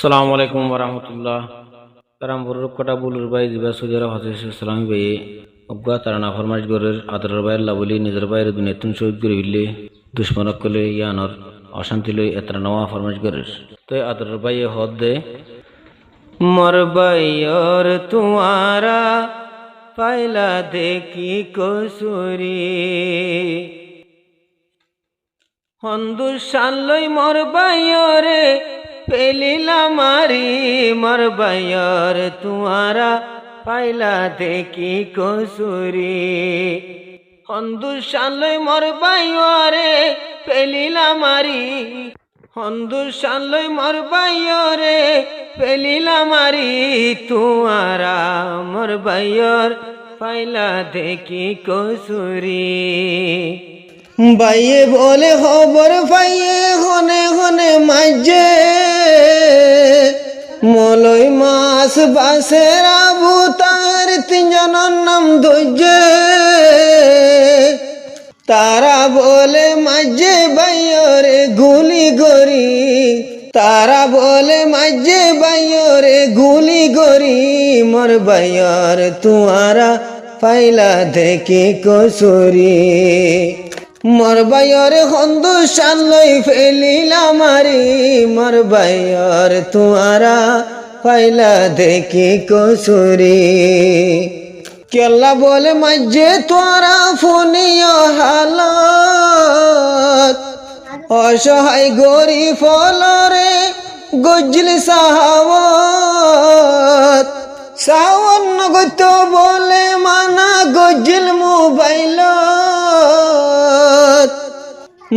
আসসালামু আলাইকুম ওরহমতুল্লাহ। তারাম বরুক কটা বুলুর বাই দিবা সুজরা হাসালাম ভাই অজ্ঞা তারা না ফরমাইশ গরের আদরের বাইর লাবলি নিজের বাইরে দুনিয়াতুন শহীদ করে হইলে দুশ্মনক কলে ইয়ানর অশান্তি লই এতরা নওয়া ফরমাইশ গরের তো আদরের বাইয়ে হদ দে মর বাইয়র তুয়ারা পাইলা দেখি কসুরি হন্দুশান লই মর বাইয়রে পেলিলা মারি মর বাইয়র তুয়ারা পাইলা দেখি কসুরি হন্দুশান লই মর বাইয়রে পেলিলা মারি হন্দুশান লই মর বাইয়রে পেলিলা মারি তুয়ারা মর বাইয়র পাইলা দেখি কসুরি বাইয়ে বলে খবর পাইয়ে হনে হনে মাঝে মলই মাছ বাসের আবু তার তিনজনের নাম ধৈর্যে তারা বলে মাঝে বাইয়রে গুলি গরি তারা বলে মাঝে বাইয়রে গুলি গরি মর বাইয়র তুয়ারা পাইলা দেখি কসুরি মর বাইয়র হন্দুশান লই ফেলিলা মারি মর বাইয়র তুয়ারা পাইলা দেখি কসুরি কেল্লা বলে মাঝে তোরা ফুনিয় হালত অসহায় গরি ফলরে গজল সাহাওয়াত সাওয়ান নগত বলে মানা গজল মোবাইল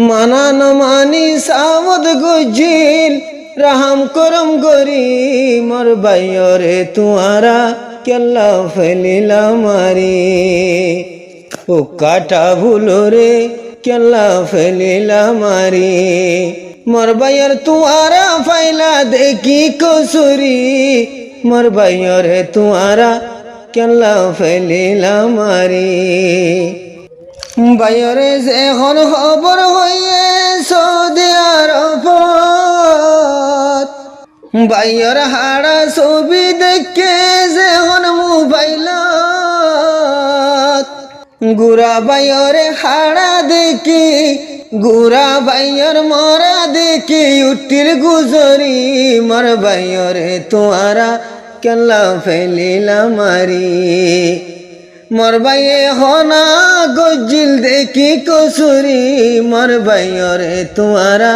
মানা ন মানি সাওয়াত গজল রাহাম করম গরি মর বাইয়রে তুয়ারা কেল্লা ফেলিলা মারি ও কাটা ভুলো রে কেল্লা ফেলিলা মারি মর বাইয়র তুয়ারা ফাইলা দেখি কসুরি মর বাইয়রে তুয়ারা কেল্লা ফেলিলা মারি বাইয়রে এখন খবর হইয়ে সৌদি আরবত বাইয়র হাড়া ছবি দেখে যেখন মোবাইলত গুড়া বাইয়রে হাড়া দেখি গুড়া বাইয়র মরা দেখি উঠির গুজরি মর বাইয়রে তোয়ারা কেল্লা ফেলিলা মারি মর বাইয়ে হনা গজিল দেখি কসুরি মর বাইয়রে তোয়ারা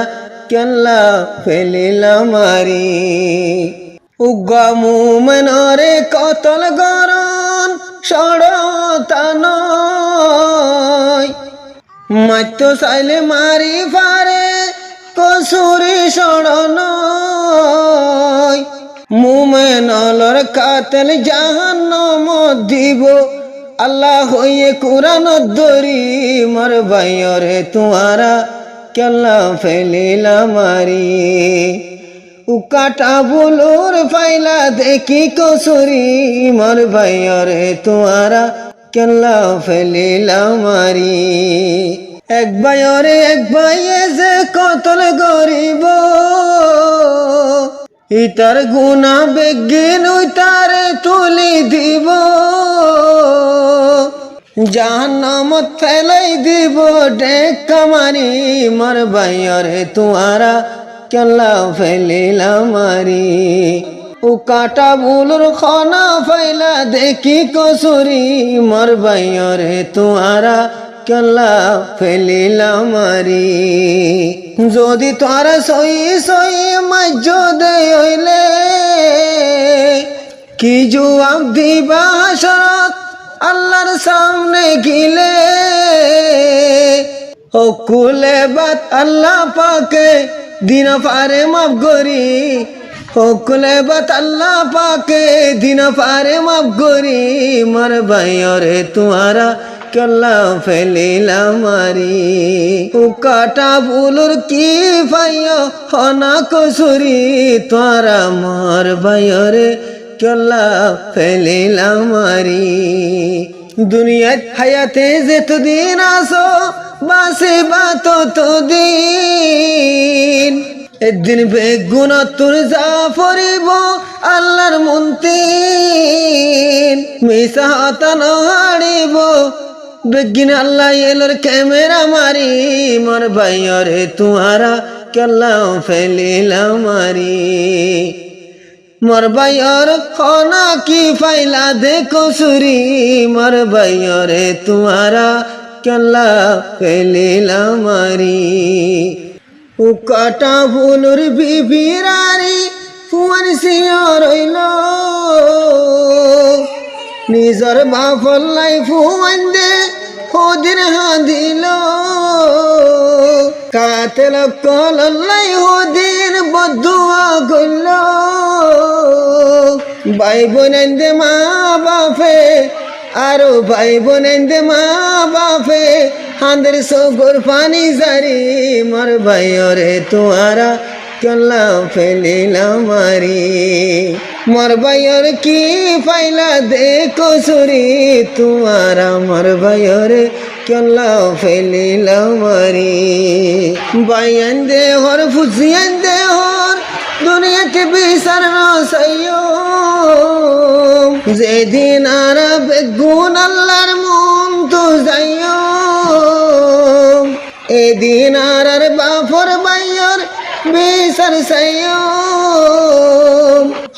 কেল্লা ফেলিলা মারি উগা মুমেনরে কতল গরন সড়তান মাত্য চাইলে মারি ফারে কসুরি সড়ন মুমেনলর কাতেল জাহান্নাম দিব আল্লাহ হইয়ে কুরআন ধরি মর বাইয়রে তুয়ারা কেল্লা ফেলিলা মারি উকাটা বুলুর পাইলা দেখি কসুরি মর বাইয়রে তুয়ারা কেল্লা ফেলিলা মারি এক বাইয়রে এক বাইয়ে যে কতল গরিব ইতার গুনা বেগিন উতারে তুলি দিব জাহান্নামত ফেলাই দিব ডেকা মারি মর বাইয়রে তুয়ারা কেল্লা ফেলিলা মারি ও কাটা বুলুর খানা ফাইলা দেখি কসুরি মর বাইয়রে তুয়ারা কেল্লা ফেলিলা মারি যদি তোরা সই সই মাঝ দে হইলে কি জবাব দিবা হাসরত আল্লাহর সামনে গিলে ও কুলে বাত আল্লাহ পাকে দিন পারে মাফ করি ও কুলে বাত আল্লাহ পাকে দিন পারে মাফ করি মর বাইয়রে তুয়ারা কেল্লা ফেলিলা মারি ও কাটা বুলুর কি পাইয় হনা কসুরি তোরা মর বাইয়রে কেল্লা ফেলিলা মারি দুনিয়াত হায়াতে যেতদিন আসো বাসিবা ততদিন একদিন বেগুন তোর যা পড়িব আল্লাহর মন্তির মিশা হাতান হারিব বেগিন আল্লাহ এলোর ক্যামেরা মারি মোর ভাইয়রে তুহারা কেল্লা ফেলিলা মারি মোর ভাইয়র খানা কি ফাইলা দেখো সুরি মোর ভাইয়রে তুহারা কেল্লা ফেলিলা মারি ও কাটা ফুলুর বিবিরারি ফুয়ান সিয়া রইল নিজর বাফল্লাই ফুয়ান দে হোদিন হাদিল কাতেল কলল্লাই হোদিন বদুয়া গইল ভাই বোনেন দে মা বাপে আরো ভাই বোনেন দে মা বাপে হাঁদের সগর পানি জারি মোর ভাইয়রে তুয়ারা কেল্লা ফেলিলা মারি মোর ভাইয়র কি পাইলা দেখো সুরি তুয়ারা মোর ভাইয়রে কেল্লা ফেলিলা মারি বাইয়ান দে হর ফুসিয়ান দে হর দুনিয়াতে বিচার নসাইও যেদিন আর বেগুন আল্লাহর মন তো যাইও এদিন আর বাফর বাইয়র বিচার সাইও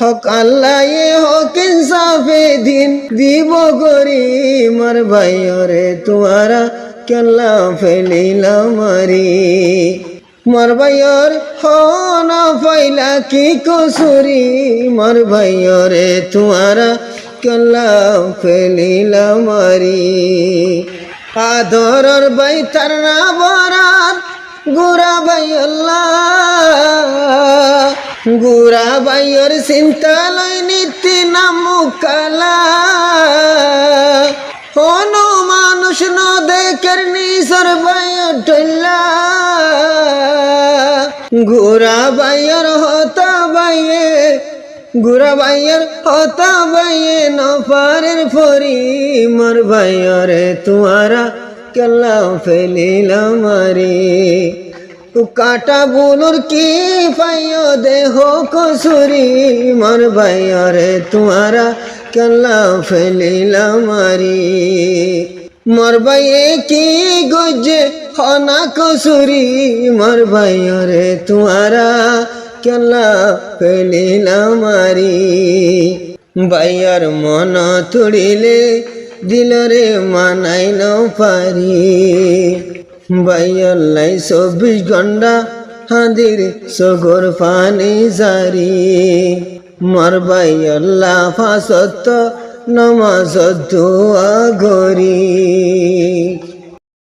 হক আল্লাহ হক ইনসাফে দিন দিব গরি মোর ভাইয়রে তুয়ারা কেল্লা ফেলিলা মারি মোর ভাইয়র হনা ফাইলা কি কসুরি মোর ভাইয়রে তুয়ারা কেল্লা ফেলিলা মারি আদরর বাই তার না বরার গুরা ভাই আল্লাহ গুরা ভাইয়র চিন্তা লই নীতি নামুকালা কোনো মানুষ ন দেখের নিজর ভাইয়র ঢইলা গুরা ভাইয়র হতা ভাইয়ে গুরা ভাইয়র হতা ভাইয়ে নফারের ফরি মোর ভাইয়রে তুয়ারা কেল্লা ফেলিলা মারি কাটা বুলুর কি পাইও দেহ কসুরি মোর ভাইয়রে তুয়ারা কেল্লা ফেলিলা মারি মোর ভাইয়ে কি গজে হনা কসুরি মোর ভাইয়রে তুয়ারা কেল্লা ফেলিলা মারি ভাইয়ার মন তুড়িলে দিলরে মানাই ন পারি ভাইয়ার লাই 24 ঘন্টা হাঁদির সগর পানি জারি মোর ভাইয়ার লাফাসত নমাজ দোয়া গরি